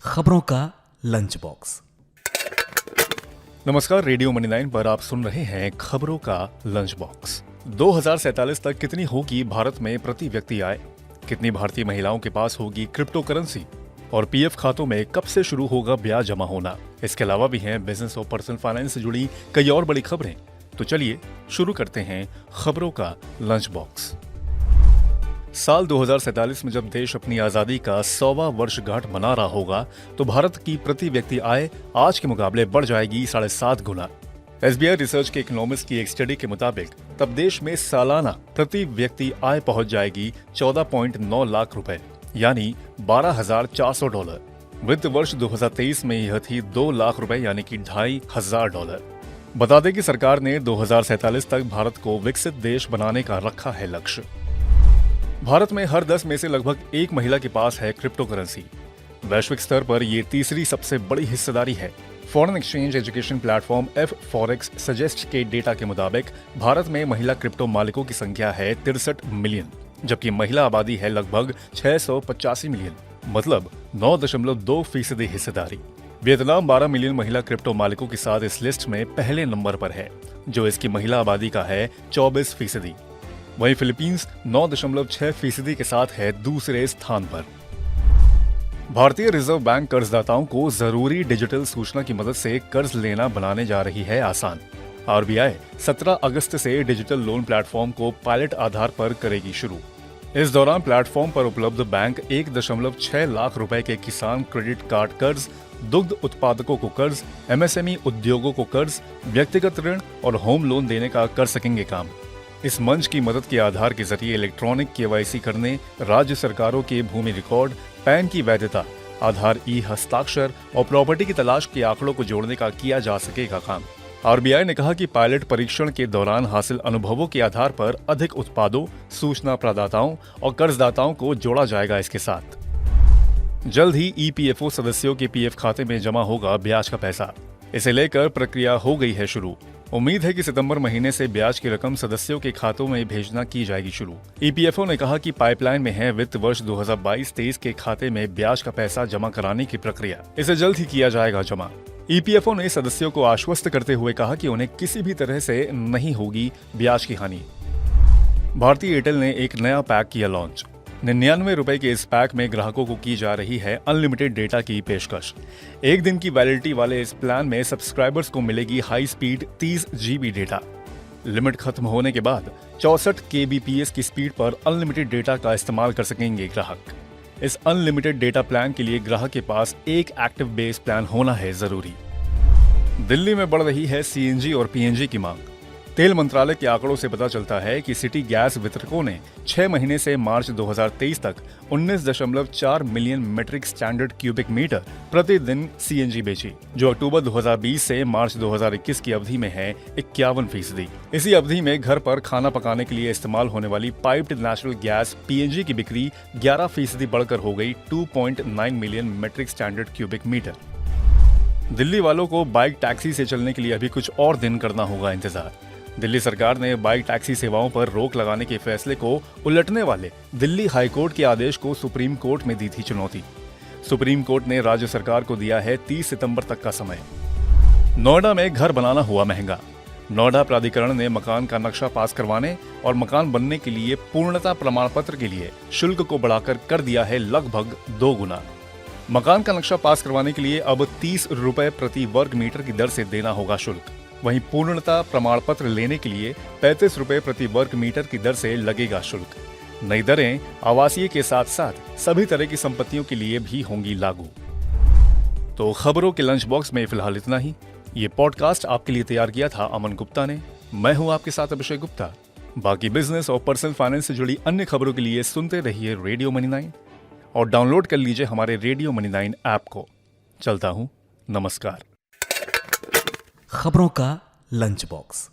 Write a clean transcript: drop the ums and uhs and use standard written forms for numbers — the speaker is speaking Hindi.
खबरों का लंच बॉक्स। नमस्कार, रेडियो मनी 9 पर आप सुन रहे हैं खबरों का लंच बॉक्स। 2047 तक कितनी होगी भारत में प्रति व्यक्ति आय, कितनी भारतीय महिलाओं के पास होगी क्रिप्टो करेंसी और पीएफ खातों में कब से शुरू होगा ब्याज जमा होना। इसके अलावा भी हैं बिजनेस और पर्सनल फाइनेंस से जुड़ी कई और बड़ी खबरें। तो चलिए शुरू करते हैं खबरों का लंच बॉक्स। साल 2047 में जब देश अपनी आजादी का 100वां वर्षगांठ मना रहा होगा तो भारत की प्रति व्यक्ति आय आज के मुकाबले बढ़ जाएगी 7.5 गुना। एसबीआई रिसर्च के इकोनॉमिस्ट की एक स्टडी के मुताबिक तब देश में सालाना प्रति व्यक्ति आय पहुंच जाएगी 14.9 लाख रुपए, यानी $12,400। वित्त वर्ष 2023 में यह थी 2 लाख रुपए, यानी कि $2,500। बता दें कि सरकार ने 2047 तक भारत को विकसित देश बनाने का रखा है लक्ष्य। भारत में हर 10 में से लगभग एक महिला के पास है क्रिप्टो करेंसी। वैश्विक स्तर पर ये तीसरी सबसे बड़ी हिस्सेदारी है। Foreign exchange education platform F forex suggest के डेटा के मुताबिक भारत में महिला क्रिप्टो मालिकों की संख्या है 63 मिलियन, जबकि महिला आबादी है लगभग 685 मिलियन, मतलब 9.2% हिस्सेदारी। वियतनाम 12 मिलियन महिला क्रिप्टो मालिकों के साथ इस लिस्ट में पहले नंबर पर है, जो इसकी महिला आबादी का है 24%। वहीं फिलीपींस 9.6% के साथ है दूसरे स्थान पर। भारतीय रिजर्व बैंक कर्जदाताओं को जरूरी डिजिटल सूचना की मदद से कर्ज लेना बनाने जा रही है आसान। आरबीआई 17 अगस्त से डिजिटल लोन प्लेटफॉर्म को पायलट आधार पर करेगी शुरू। इस दौरान प्लेटफॉर्म पर उपलब्ध बैंक 1.6 लाख रुपए के किसान क्रेडिट कार्ड कर्ज, दुग्ध उत्पादकों को कर्ज, एमएसएमई उद्योगों को कर्ज, व्यक्तिगत ऋण और होम लोन देने का कर सकेंगे काम। इस मंच की मदद के आधार के जरिए इलेक्ट्रॉनिक केवाईसी करने, राज्य सरकारों के भूमि रिकॉर्ड, पैन की वैधता, आधार ई हस्ताक्षर और प्रॉपर्टी की तलाश के आंकड़ों को जोड़ने का किया जा सकेगा काम। आरबीआई ने कहा कि पायलट परीक्षण के दौरान हासिल अनुभवों के आधार पर अधिक उत्पादों, सूचना प्रदाताओं और कर्जदाताओं को जोड़ा जाएगा। इसके साथ जल्द ही ईपीएफओ सदस्यों के पीएफ खाते में जमा होगा ब्याज का पैसा। इसे लेकर प्रक्रिया हो गई है शुरू। उम्मीद है कि सितंबर महीने से ब्याज की रकम सदस्यों के खातों में भेजना की जाएगी शुरू। ईपीएफओ ने कहा कि पाइपलाइन में है वित्त वर्ष 2022-23 के खाते में ब्याज का पैसा जमा कराने की प्रक्रिया। इसे जल्द ही किया जाएगा जमा। ईपीएफओ ने सदस्यों को आश्वस्त करते हुए कहा कि उन्हें किसी भी तरह से नहीं होगी ब्याज की हानि। भारतीय एयरटेल ने एक नया पैक किया लॉन्च। 99 रुपए के इस पैक में ग्राहकों को की जा रही है अनलिमिटेड डेटा की पेशकश। एक दिन की वैलिडिटी वाले इस प्लान में सब्सक्राइबर्स को मिलेगी high speed 30 GB data. Limit खत्म होने के बाद 64 kbps की स्पीड पर अनलिमिटेड डेटा का इस्तेमाल कर सकेंगे ग्राहक। इस अनलिमिटेड डेटा प्लान के लिए ग्राहक के पास एक एक्टिव बेस प्लान होना है जरूरी। दिल्ली में बढ़ रही है सीएनजी और पीएनजी की मांग। तेल मंत्रालय के आंकड़ों से पता चलता है कि सिटी गैस वितरकों ने 6 महीने से मार्च 2023 तक 19.4 million metric standard cubic metre प्रतिदिन सीएनजी बेची, जो अक्टूबर 2020 से मार्च 2021 की अवधि में है 51%। इसी अवधि में घर पर खाना पकाने के लिए इस्तेमाल होने वाली पाइप्ड नेचुरल गैस पीएनजी की बिक्री 11% बढ़कर हो गई 2.9 million metric standard cubic metre. Delhi वालों को बाइक टैक्सी से चलने के लिए अभी कुछ और दिन करना होगा इंतजार। दिल्ली सरकार ने बाइक टैक्सी सेवाओं पर रोक लगाने के फैसले को उलटने वाले दिल्ली हाईकोर्ट के आदेश को सुप्रीम कोर्ट में दी थी चुनौती। सुप्रीम कोर्ट ने राज्य सरकार को दिया है 30 सितंबर तक का समय। नोएडा में घर बनाना हुआ महंगा। नोएडा प्राधिकरण ने मकान का नक्शा पास करवाने और मकान बनने के लिए पूर्णता प्रमाण पत्र के लिए शुल्क को बढ़ाकर कर दिया है लगभग 2 गुना। मकान का नक्शा पास करवाने के लिए अब 30 रुपए प्रति वर्ग मीटर की दर से देना होगा शुल्क। वहीं पूर्णता प्रमाण पत्र लेने के लिए 35 रुपए प्रति वर्ग मीटर की दर से लगेगा शुल्क। नई दरें आवासीय के साथ साथ सभी तरह की संपत्तियों के लिए भी होंगी लागू। तो खबरों के लंच बॉक्स में फिलहाल इतना ही। ये पॉडकास्ट आपके लिए तैयार किया था अमन गुप्ता ने। मैं हूं आपके साथ अभिषेक गुप्ता। बाकी बिजनेस और पर्सनल फाइनेंस से जुड़ी अन्य खबरों के लिए सुनते रहिए रेडियो मनी 9 और डाउनलोड कर लीजिए हमारे रेडियो मनी 9 ऐप को। चलता हूं, नमस्कार। खबरों का लंच बॉक्स।